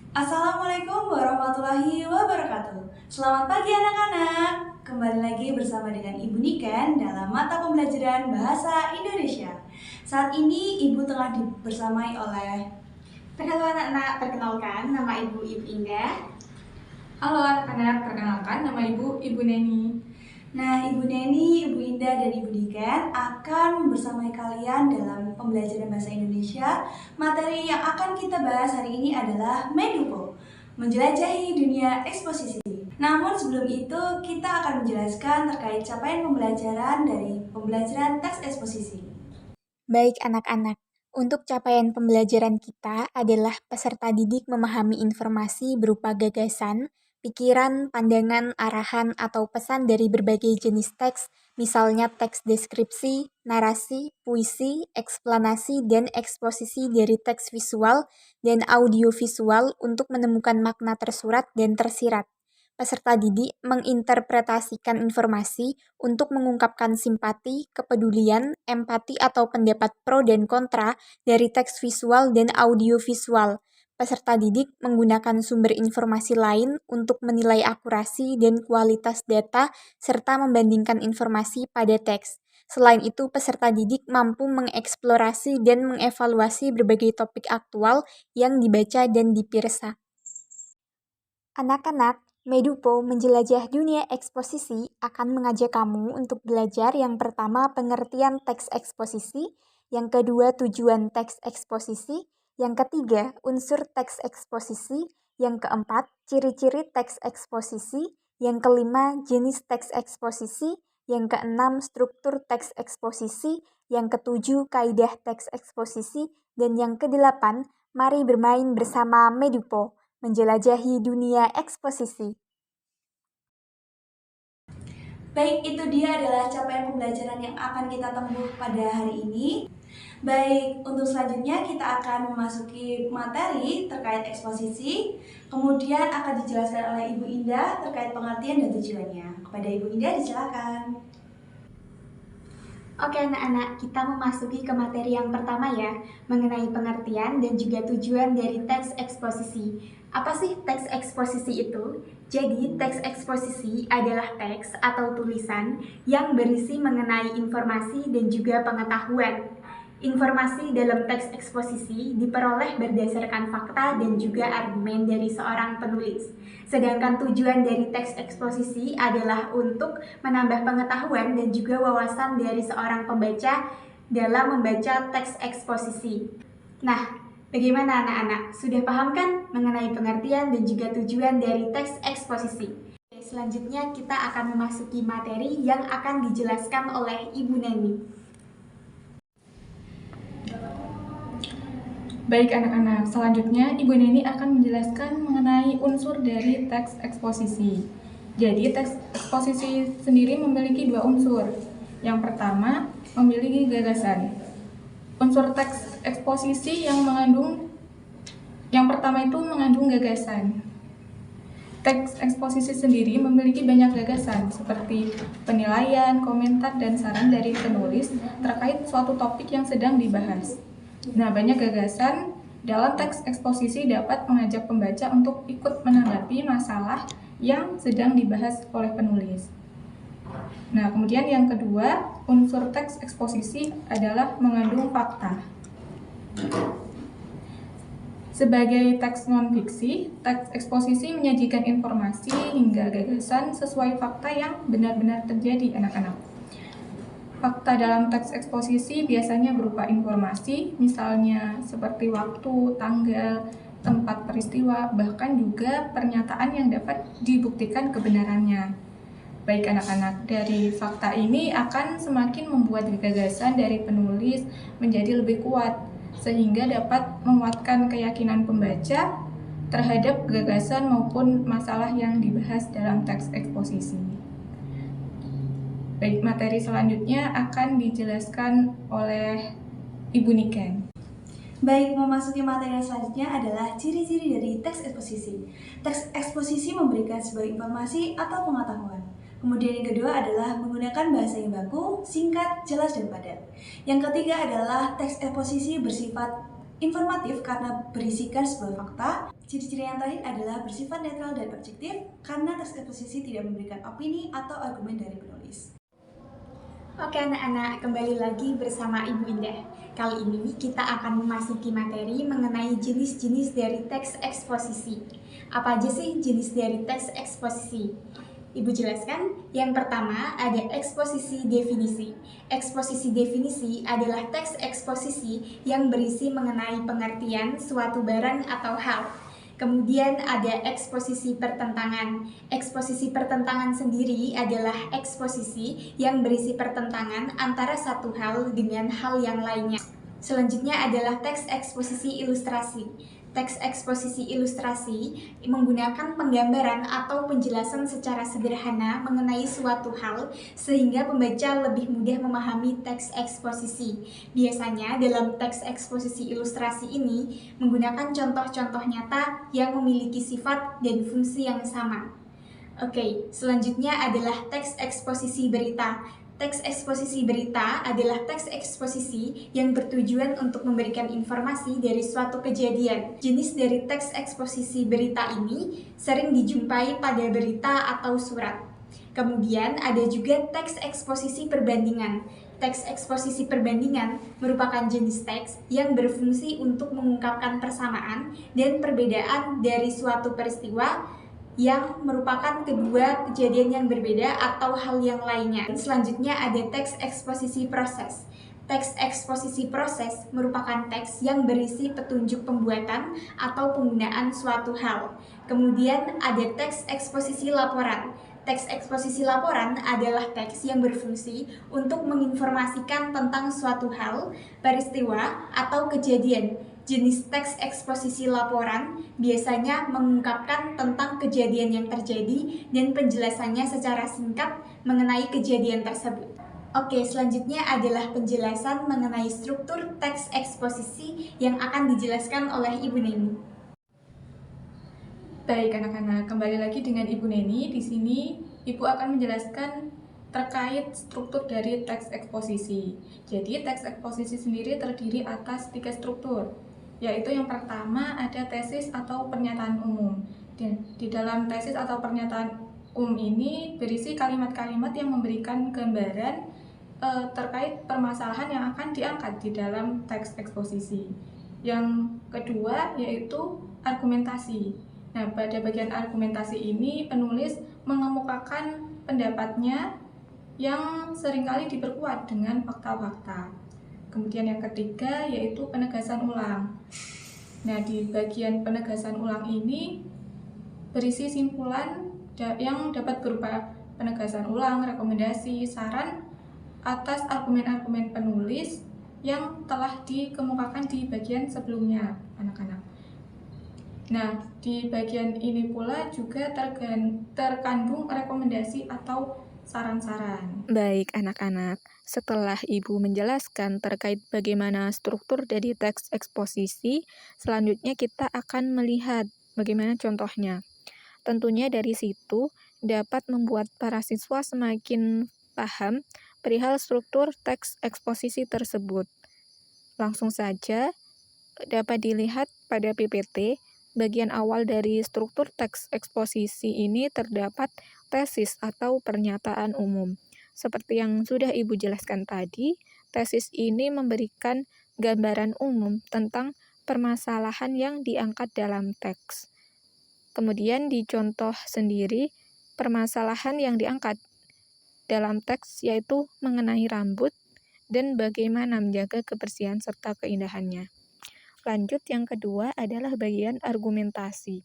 Assalamualaikum warahmatullahi wabarakatuh. Selamat pagi anak-anak. Kembali lagi bersama dengan Ibu Niken dalam mata pembelajaran Bahasa Indonesia. Saat ini Ibu tengah dibersamai oleh... Halo anak-anak, perkenalkan nama Ibu Indah. Halo anak-anak, perkenalkan nama Ibu Neni. Nah, Ibu Neni, Ibu Indah, dan Ibu Niken akan bersamai kalian dalam pembelajaran Bahasa Indonesia. Materi yang akan kita bahas hari ini adalah Medupo, menjelajahi dunia eksposisi. Namun sebelum itu, kita akan menjelaskan terkait capaian pembelajaran dari pembelajaran teks eksposisi. Baik anak-anak, untuk capaian pembelajaran kita adalah peserta didik memahami informasi berupa gagasan, pikiran, pandangan, arahan, atau pesan dari berbagai jenis teks, misalnya teks deskripsi, narasi, puisi, eksplanasi, dan eksposisi dari teks visual dan audiovisual untuk menemukan makna tersurat dan tersirat. Peserta didik menginterpretasikan informasi untuk mengungkapkan simpati, kepedulian, empati, atau pendapat pro dan kontra dari teks visual dan audiovisual. Peserta didik menggunakan sumber informasi lain untuk menilai akurasi dan kualitas data serta membandingkan informasi pada teks. Selain itu, peserta didik mampu mengeksplorasi dan mengevaluasi berbagai topik aktual yang dibaca dan dipirsa. Anak-anak, Medupo menjelajah dunia eksposisi akan mengajak kamu untuk belajar yang pertama pengertian teks eksposisi, yang kedua tujuan teks eksposisi, yang ketiga unsur teks eksposisi, yang keempat ciri-ciri teks eksposisi, yang kelima jenis teks eksposisi, yang keenam struktur teks eksposisi, yang ketujuh kaidah teks eksposisi, dan yang kedelapan mari bermain bersama Medupo menjelajahi dunia eksposisi. Baik, itu dia adalah capaian pembelajaran yang akan kita tempuh pada hari ini. Baik, untuk selanjutnya kita akan memasuki materi terkait eksposisi. Kemudian akan dijelaskan oleh Ibu Indah terkait pengertian dan tujuannya. Kepada Ibu Indah disilakan. Oke anak-anak, kita memasuki ke materi yang pertama ya, mengenai pengertian dan juga tujuan dari teks eksposisi. Apa sih teks eksposisi itu? Jadi, teks eksposisi adalah teks atau tulisan yang berisi mengenai informasi dan juga pengetahuan. Informasi dalam teks eksposisi diperoleh berdasarkan fakta dan juga argumen dari seorang penulis. Sedangkan tujuan dari teks eksposisi adalah untuk menambah pengetahuan dan juga wawasan dari seorang pembaca dalam membaca teks eksposisi. Nah, bagaimana anak-anak? Sudah paham kan mengenai pengertian dan juga tujuan dari teks eksposisi? Selanjutnya kita akan memasuki materi yang akan dijelaskan oleh Ibu Neni. Baik anak-anak, selanjutnya Ibu Neni akan menjelaskan mengenai unsur dari teks eksposisi. Jadi teks eksposisi sendiri memiliki dua unsur. Yang pertama, memiliki gagasan. Unsur teks eksposisi yang pertama itu mengandung gagasan. Teks eksposisi sendiri memiliki banyak gagasan seperti penilaian, komentar, dan saran dari penulis terkait suatu topik yang sedang dibahas. Nah, banyak gagasan dalam teks eksposisi dapat mengajak pembaca untuk ikut menanggapi masalah yang sedang dibahas oleh penulis. Nah, kemudian yang kedua, unsur teks eksposisi adalah mengandung fakta. Sebagai teks non-fiksi, teks eksposisi menyajikan informasi hingga gagasan sesuai fakta yang benar-benar terjadi, anak-anak. Fakta dalam teks eksposisi biasanya berupa informasi, misalnya seperti waktu, tanggal, tempat peristiwa, bahkan juga pernyataan yang dapat dibuktikan kebenarannya. Baik anak-anak, dari fakta ini akan semakin membuat gagasan dari penulis menjadi lebih kuat, sehingga dapat menguatkan keyakinan pembaca terhadap gagasan maupun masalah yang dibahas dalam teks eksposisi. Baik, materi selanjutnya akan dijelaskan oleh Ibu Niken. Baik, memasuki materi yang selanjutnya adalah ciri-ciri dari teks eksposisi. Teks eksposisi memberikan sebuah informasi atau pengetahuan. Kemudian yang kedua adalah menggunakan bahasa yang baku, singkat, jelas, dan padat. Yang ketiga adalah teks eksposisi bersifat informatif karena berisikan sebuah fakta. Ciri-ciri yang terakhir adalah bersifat netral dan objektif karena teks eksposisi tidak memberikan opini atau argumen dari penulis. Oke anak-anak, kembali lagi bersama Ibu Indah. Kali ini kita akan memasuki materi mengenai jenis-jenis dari teks eksposisi. Apa aja sih jenis dari teks eksposisi? Ibu jelaskan, yang pertama ada eksposisi definisi. Eksposisi definisi adalah teks eksposisi yang berisi mengenai pengertian suatu barang atau hal. Kemudian ada eksposisi pertentangan. Eksposisi pertentangan sendiri adalah eksposisi yang berisi pertentangan antara satu hal dengan hal yang lainnya. Selanjutnya adalah teks eksposisi ilustrasi. Teks eksposisi ilustrasi menggunakan penggambaran atau penjelasan secara sederhana mengenai suatu hal sehingga pembaca lebih mudah memahami teks eksposisi. Biasanya dalam teks eksposisi ilustrasi ini menggunakan contoh-contoh nyata yang memiliki sifat dan fungsi yang sama. Oke, selanjutnya adalah teks eksposisi berita. Teks eksposisi berita adalah teks eksposisi yang bertujuan untuk memberikan informasi dari suatu kejadian. Jenis dari teks eksposisi berita ini sering dijumpai pada berita atau surat. Kemudian ada juga teks eksposisi perbandingan. Teks eksposisi perbandingan merupakan jenis teks yang berfungsi untuk mengungkapkan persamaan dan perbedaan dari suatu peristiwa yang merupakan kedua kejadian yang berbeda atau hal yang lainnya. Selanjutnya ada teks eksposisi proses. Teks eksposisi proses merupakan teks yang berisi petunjuk pembuatan atau penggunaan suatu hal. Kemudian ada teks eksposisi laporan. Teks eksposisi laporan adalah teks yang berfungsi untuk menginformasikan tentang suatu hal, peristiwa, atau kejadian. Jenis teks eksposisi laporan biasanya mengungkapkan tentang kejadian yang terjadi dan penjelasannya secara singkat mengenai kejadian tersebut. Oke, selanjutnya adalah penjelasan mengenai struktur teks eksposisi yang akan dijelaskan oleh Ibu Neni. Baik anak-anak, kembali lagi dengan Ibu Neni. Di sini Ibu akan menjelaskan terkait struktur dari teks eksposisi. Jadi teks eksposisi sendiri terdiri atas 3 struktur, yaitu yang pertama ada tesis atau pernyataan umum. Dan di dalam tesis atau pernyataan umum ini berisi kalimat-kalimat yang memberikan gambaran terkait permasalahan yang akan diangkat di dalam teks eksposisi. Yang kedua yaitu argumentasi. Nah, pada bagian argumentasi ini penulis mengemukakan pendapatnya yang seringkali diperkuat dengan fakta-fakta. Kemudian yang ketiga yaitu penegasan ulang. Nah, di bagian penegasan ulang ini berisi simpulan yang dapat berupa penegasan ulang, rekomendasi, saran atas argumen-argumen penulis yang telah dikemukakan di bagian sebelumnya, anak-anak. Nah, di bagian ini pula juga terkandung rekomendasi atau saran-saran. Baik anak-anak, setelah Ibu menjelaskan terkait bagaimana struktur dari teks eksposisi, selanjutnya kita akan melihat bagaimana contohnya. Tentunya dari situ dapat membuat para siswa semakin paham perihal struktur teks eksposisi tersebut. Langsung saja dapat dilihat pada PPT, bagian awal dari struktur teks eksposisi ini terdapat tesis atau pernyataan umum. Seperti yang sudah Ibu jelaskan tadi, tesis ini memberikan gambaran umum tentang permasalahan yang diangkat dalam teks. Kemudian di contoh sendiri, permasalahan yang diangkat dalam teks yaitu mengenai rambut dan bagaimana menjaga kebersihan serta keindahannya. Lanjut, yang kedua adalah bagian argumentasi.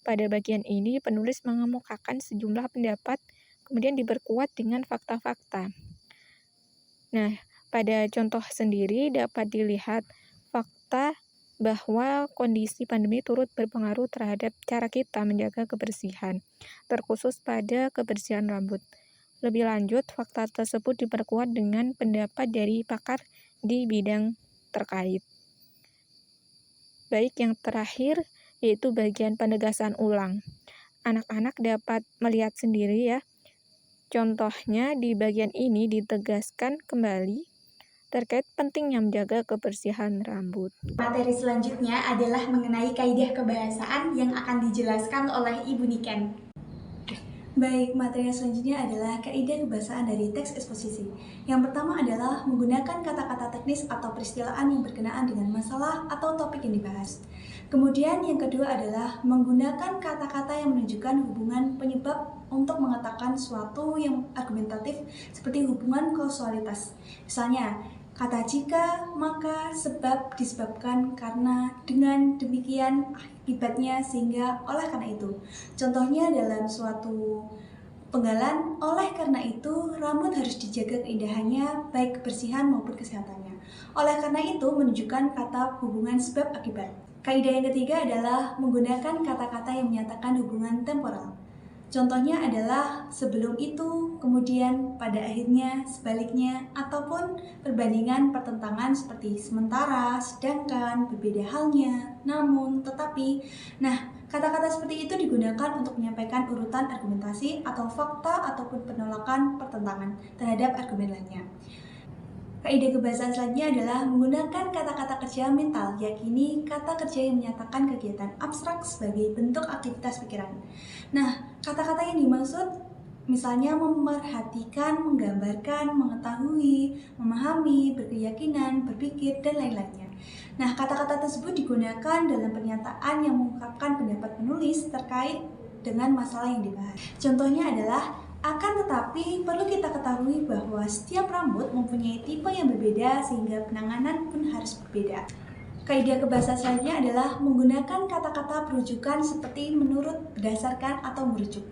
Pada bagian ini, penulis mengemukakan sejumlah pendapat, kemudian diperkuat dengan fakta-fakta. Nah, pada contoh sendiri dapat dilihat fakta bahwa kondisi pandemi turut berpengaruh terhadap cara kita menjaga kebersihan, terkhusus pada kebersihan rambut. Lebih lanjut, fakta tersebut diperkuat dengan pendapat dari pakar di bidang terkait. Baik, yang terakhir yaitu bagian penegasan ulang. Anak-anak dapat melihat sendiri ya. Contohnya di bagian ini ditegaskan kembali terkait pentingnya menjaga kebersihan rambut. Materi selanjutnya adalah mengenai kaidah kebahasaan yang akan dijelaskan oleh Ibu Niken. Baik, materi yang selanjutnya adalah kaidah kebahasaan dari teks eksposisi. Yang pertama adalah menggunakan kata-kata teknis atau peristilaan yang berkenaan dengan masalah atau topik yang dibahas. Kemudian yang kedua adalah menggunakan kata-kata yang menunjukkan hubungan penyebab untuk mengatakan suatu yang argumentatif seperti hubungan kausalitas. Misalnya, kata jika, maka, sebab, disebabkan, karena, dengan, demikian, akibatnya, sehingga, oleh karena itu. Contohnya dalam suatu penggalan, oleh karena itu, rambut harus dijaga keindahannya, baik kebersihan maupun kesehatannya. Oleh karena itu, menunjukkan kata hubungan sebab akibat. Kaidah yang ketiga adalah menggunakan kata-kata yang menyatakan hubungan temporal. Contohnya adalah sebelum itu, kemudian, pada akhirnya, sebaliknya, ataupun perbandingan pertentangan seperti sementara, sedangkan, berbeda halnya, namun, tetapi. Nah, kata-kata seperti itu digunakan untuk menyampaikan urutan argumentasi atau fakta ataupun penolakan pertentangan terhadap argumen lainnya. Kaidah kebahasaan selanjutnya adalah menggunakan kata-kata kerja mental, yakini kata kerja yang menyatakan kegiatan abstrak sebagai bentuk aktivitas pikiran. Nah, kata-kata yang dimaksud misalnya memerhatikan, menggambarkan, mengetahui, memahami, berkeyakinan, berpikir, dan lain-lainnya. Nah, kata-kata tersebut digunakan dalam pernyataan yang mengungkapkan pendapat penulis terkait dengan masalah yang dibahas. Contohnya adalah akan tetapi, perlu kita ketahui bahwa setiap rambut mempunyai tipe yang berbeda sehingga penanganan pun harus berbeda. Kaidah kebahasaan selanjutnya adalah menggunakan kata-kata perujukan seperti menurut, berdasarkan, atau merujuk.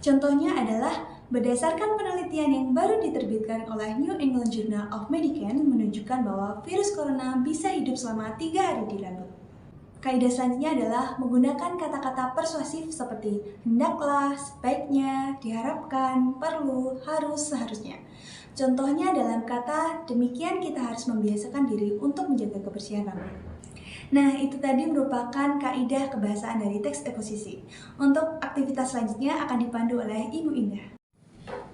Contohnya adalah berdasarkan penelitian yang baru diterbitkan oleh New England Journal of Medicine menunjukkan bahwa virus corona bisa hidup selama 3 hari di rambut. Kaidah selanjutnya adalah menggunakan kata-kata persuasif seperti hendaklah, sebaiknya, diharapkan, perlu, harus, seharusnya. Contohnya dalam kata demikian kita harus membiasakan diri untuk menjaga kebersihan rambut. Nah, itu tadi merupakan kaidah kebahasaan dari teks eksposisi. Untuk aktivitas selanjutnya akan dipandu oleh Ibu Indah.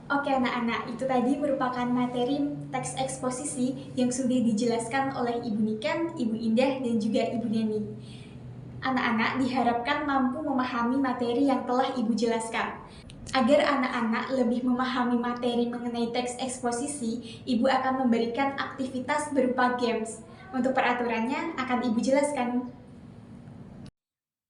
Oke anak-anak, itu tadi merupakan materi teks eksposisi yang sudah dijelaskan oleh Ibu Niken, Ibu Indah, dan juga Ibu Neni. Anak-anak diharapkan mampu memahami materi yang telah Ibu jelaskan. Agar anak-anak lebih memahami materi mengenai teks eksposisi, Ibu akan memberikan aktivitas berupa games. Untuk peraturannya akan Ibu jelaskan.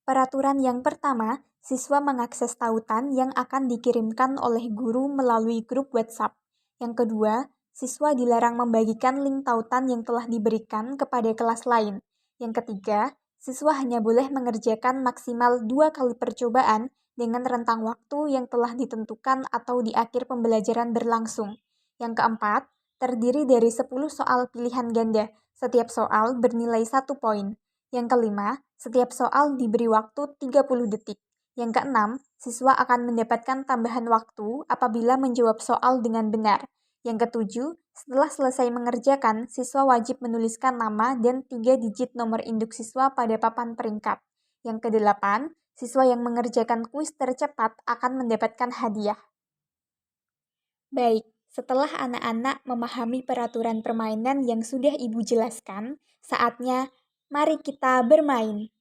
Peraturan yang pertama, siswa mengakses tautan yang akan dikirimkan oleh guru melalui grup WhatsApp. Yang kedua, siswa dilarang membagikan link tautan yang telah diberikan kepada kelas lain. Yang ketiga, siswa hanya boleh mengerjakan maksimal 2 kali percobaan dengan rentang waktu yang telah ditentukan atau di akhir pembelajaran berlangsung. Yang keempat, terdiri dari 10 soal pilihan ganda. Setiap soal bernilai 1 poin. Yang kelima, setiap soal diberi waktu 30 detik. Yang keenam, siswa akan mendapatkan tambahan waktu apabila menjawab soal dengan benar. Yang ketujuh, setelah selesai mengerjakan, siswa wajib menuliskan nama dan 3 digit nomor induk siswa pada papan peringkat. Yang kedelapan, siswa yang mengerjakan kuis tercepat akan mendapatkan hadiah. Baik, setelah anak-anak memahami peraturan permainan yang sudah Ibu jelaskan, saatnya mari kita bermain.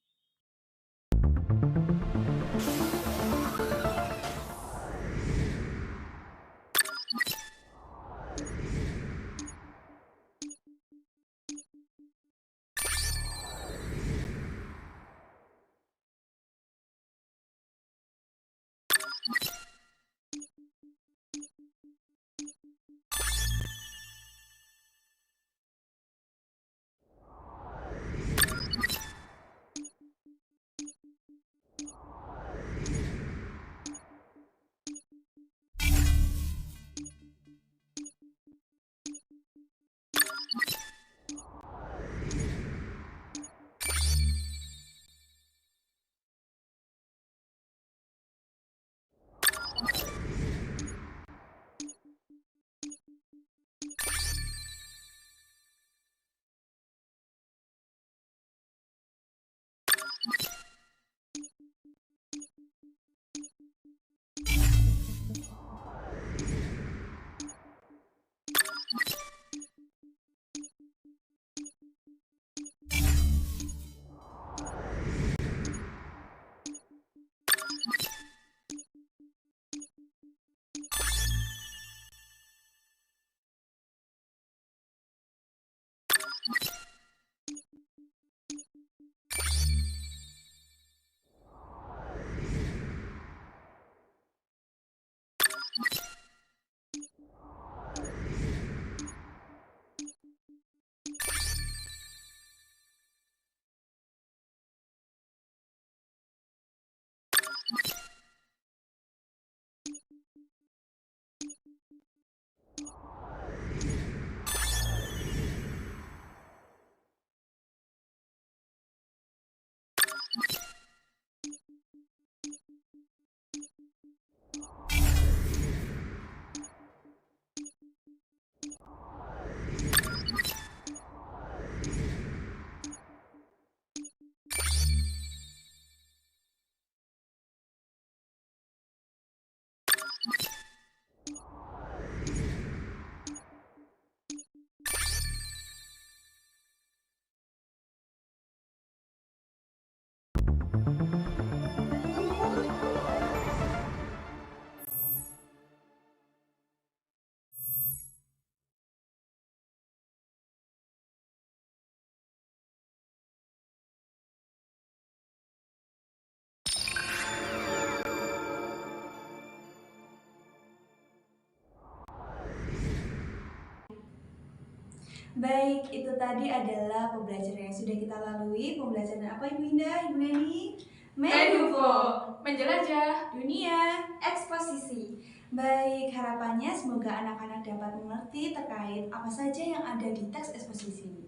Baik, itu tadi adalah pembelajaran yang sudah kita lalui. Pembelajaran apa Ibu Indah, Ibu Neni? Meduvo, menjelajah dunia. Eksposisi. Baik, harapannya semoga anak-anak dapat mengerti terkait apa saja yang ada di teks eksposisi.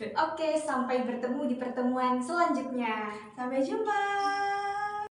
Oke, sampai bertemu di pertemuan selanjutnya. Sampai jumpa.